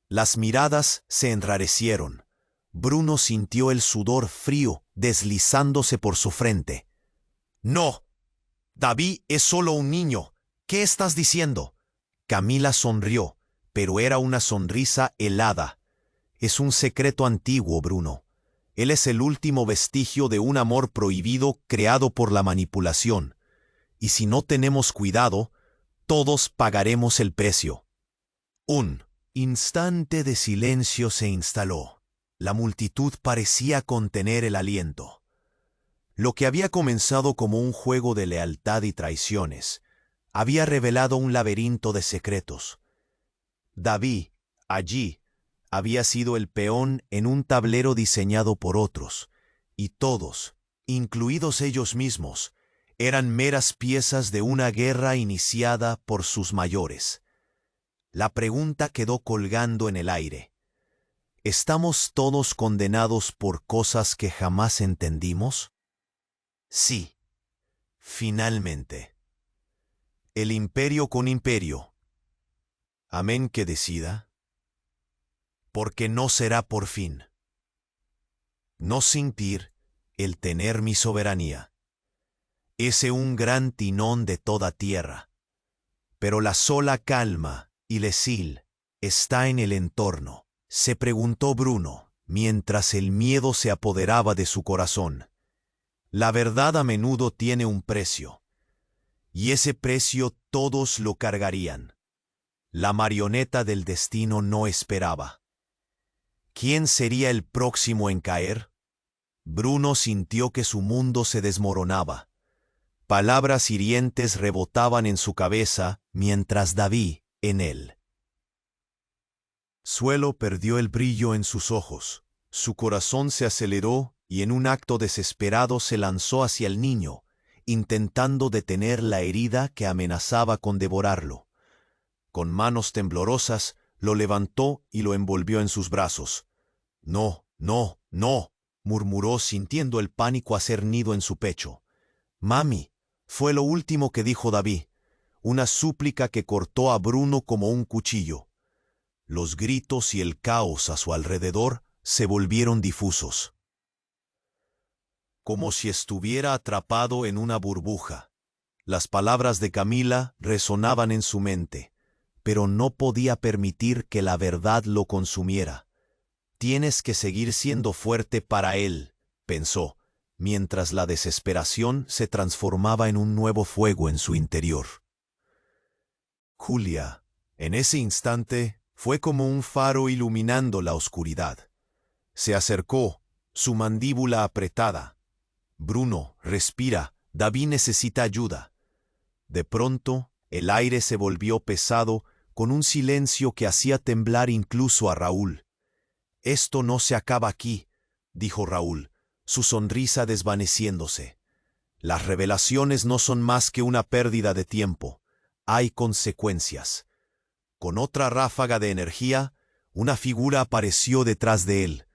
Las miradas se enrarecieron. Bruno sintió el sudor frío deslizándose por su frente. «No, David es solo un niño. ¿Qué estás diciendo?». Camila sonrió, pero era una sonrisa helada. «Es un secreto antiguo, Bruno. Él es el último vestigio de un amor prohibido creado por la manipulación. Y si no tenemos cuidado, todos pagaremos el precio». Un instante de silencio se instaló. La multitud parecía contener el aliento. Lo que había comenzado como un juego de lealtad y traiciones, había revelado un laberinto de secretos. David, allí, había sido el peón en un tablero diseñado por otros, y todos, incluidos ellos mismos, eran meras piezas de una guerra iniciada por sus mayores. La pregunta quedó colgando en el aire. ¿Estamos todos condenados por cosas que jamás entendimos? Sí, finalmente. El imperio con imperio. Amén que decida. Porque no será por fin. No sentir el tener mi soberanía. Ese un gran tinón de toda tierra. Pero la sola calma y lesil está en el entorno, se preguntó Bruno, mientras el miedo se apoderaba de su corazón. La verdad a menudo tiene un precio, y ese precio todos lo cargarían. La marioneta del destino no esperaba. ¿Quién sería el próximo en caer? Bruno sintió que su mundo se desmoronaba. Palabras hirientes rebotaban en su cabeza mientras David en él. Suelo perdió el brillo en sus ojos. Su corazón se aceleró y en un acto desesperado se lanzó hacia el niño, intentando detener la herida que amenazaba con devorarlo. Con manos temblorosas, lo levantó y lo envolvió en sus brazos. «No, no, no», murmuró sintiendo el pánico hacer nido en su pecho. «Mami», fue lo último que dijo David, una súplica que cortó a Bruno como un cuchillo. Los gritos y el caos a su alrededor se volvieron difusos. Como si estuviera atrapado en una burbuja. Las palabras de Camila resonaban en su mente, pero no podía permitir que la verdad lo consumiera. «Tienes que seguir siendo fuerte para él», pensó, mientras la desesperación se transformaba en un nuevo fuego en su interior. Julia, en ese instante, fue como un faro iluminando la oscuridad. Se acercó, su mandíbula apretada. «Bruno, respira, David necesita ayuda». De pronto, el aire se volvió pesado con un silencio que hacía temblar incluso a Raúl. «Esto no se acaba aquí», dijo Raúl, su sonrisa desvaneciéndose. «Las revelaciones no son más que una pérdida de tiempo. Hay consecuencias». Con otra ráfaga de energía, una figura apareció detrás de él.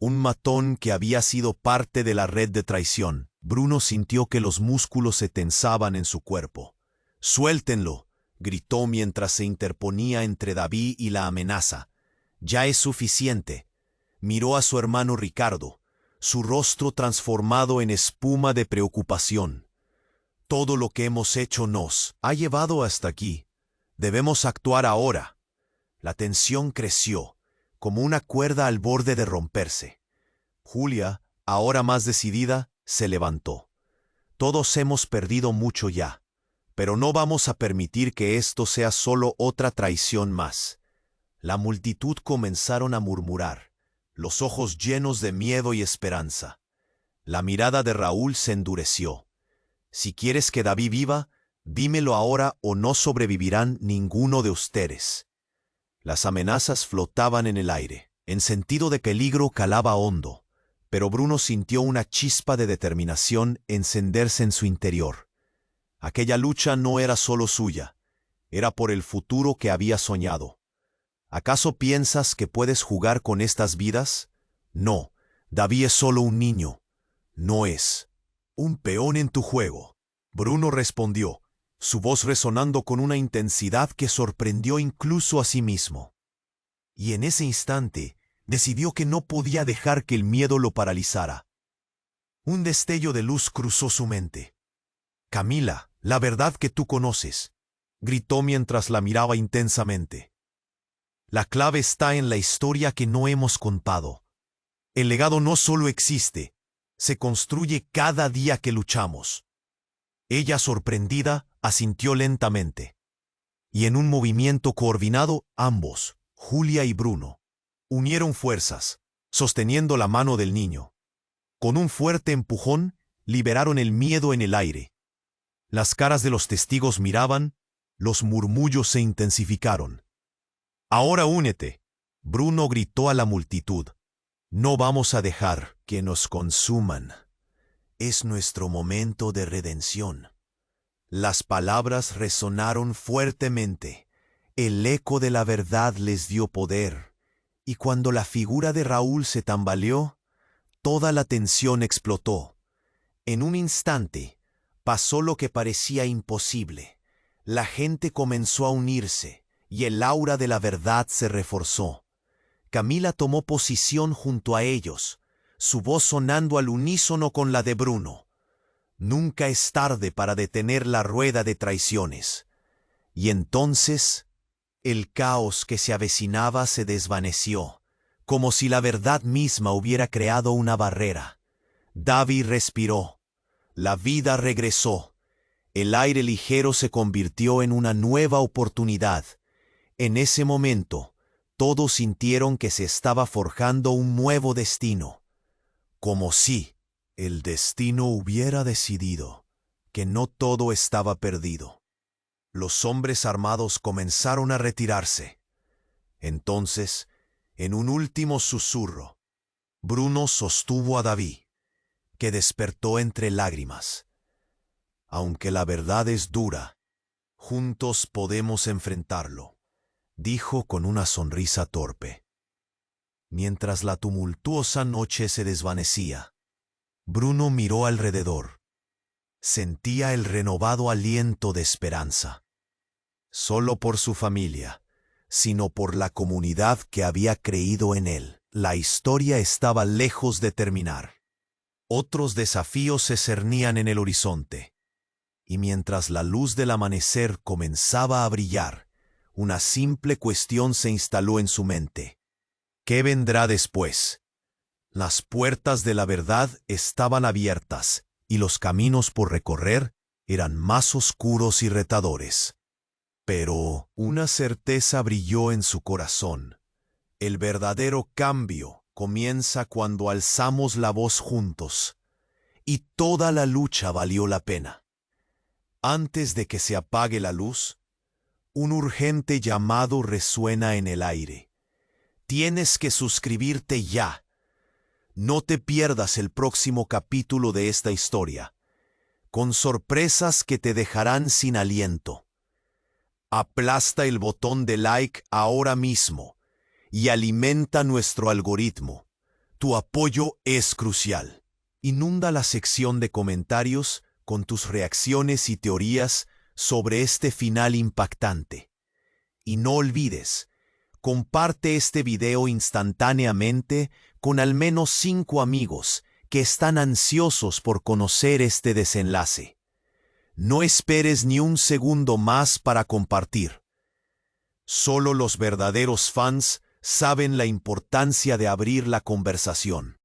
Un matón que había sido parte de la red de traición. Bruno sintió que los músculos se tensaban en su cuerpo. «Suéltenlo», gritó mientras se interponía entre David y la amenaza. «Ya es suficiente». Miró a su hermano Ricardo, su rostro transformado en espuma de preocupación. «Todo lo que hemos hecho nos ha llevado hasta aquí. Debemos actuar ahora». La tensión creció, como una cuerda al borde de romperse. Julia, ahora más decidida, se levantó. «Todos hemos perdido mucho ya, pero no vamos a permitir que esto sea solo otra traición más». La multitud comenzaron a murmurar, los ojos llenos de miedo y esperanza. La mirada de Raúl se endureció. «Si quieres que David viva, dímelo ahora o no sobrevivirán ninguno de ustedes». Las amenazas flotaban en el aire. En sentido de peligro calaba hondo, pero Bruno sintió una chispa de determinación encenderse en su interior. Aquella lucha no era solo suya, era por el futuro que había soñado. ¿Acaso piensas que puedes jugar con estas vidas? No, David es solo un niño. No es un peón en tu juego. Bruno respondió, su voz resonando con una intensidad que sorprendió incluso a sí mismo. Y en ese instante, decidió que no podía dejar que el miedo lo paralizara. Un destello de luz cruzó su mente. «Camila, la verdad que tú conoces», gritó mientras la miraba intensamente. «La clave está en la historia que no hemos contado. El legado no solo existe, se construye cada día que luchamos». Ella, sorprendida, asintió lentamente. Y en un movimiento coordinado, ambos, Julia y Bruno, unieron fuerzas, sosteniendo la mano del niño. Con un fuerte empujón, liberaron el miedo en el aire. Las caras de los testigos miraban, los murmullos se intensificaron. «Ahora únete», Bruno gritó a la multitud. «No vamos a dejar que nos consuman. Es nuestro momento de redención». Las palabras resonaron fuertemente. El eco de la verdad les dio poder. Y cuando la figura de Raúl se tambaleó, toda la tensión explotó. En un instante, pasó lo que parecía imposible. La gente comenzó a unirse, y el aura de la verdad se reforzó. Camila tomó posición junto a ellos, su voz sonando al unísono con la de Bruno. Nunca es tarde para detener la rueda de traiciones. Y entonces, el caos que se avecinaba se desvaneció, como si la verdad misma hubiera creado una barrera. David respiró. La vida regresó. El aire ligero se convirtió en una nueva oportunidad. En ese momento, todos sintieron que se estaba forjando un nuevo destino. Como si el destino hubiera decidido que no todo estaba perdido. Los hombres armados comenzaron a retirarse. Entonces, en un último susurro, Bruno sostuvo a David, que despertó entre lágrimas. «Aunque la verdad es dura, juntos podemos enfrentarlo», dijo con una sonrisa torpe. Mientras la tumultuosa noche se desvanecía, Bruno miró alrededor. Sentía el renovado aliento de esperanza. Solo por su familia, sino por la comunidad que había creído en él. La historia estaba lejos de terminar. Otros desafíos se cernían en el horizonte. Y mientras la luz del amanecer comenzaba a brillar, una simple cuestión se instaló en su mente. ¿Qué vendrá después? Las puertas de la verdad estaban abiertas, y los caminos por recorrer eran más oscuros y retadores. Pero una certeza brilló en su corazón. El verdadero cambio comienza cuando alzamos la voz juntos, y toda la lucha valió la pena. Antes de que se apague la luz, un urgente llamado resuena en el aire. Tienes que suscribirte ya. No te pierdas el próximo capítulo de esta historia, con sorpresas que te dejarán sin aliento. Aplasta el botón de like ahora mismo y alimenta nuestro algoritmo. Tu apoyo es crucial. Inunda la sección de comentarios con tus reacciones y teorías sobre este final impactante. Y no olvides, comparte este video instantáneamente con al menos 5 amigos que están ansiosos por conocer este desenlace. No esperes ni un segundo más para compartir. Solo los verdaderos fans saben la importancia de abrir la conversación.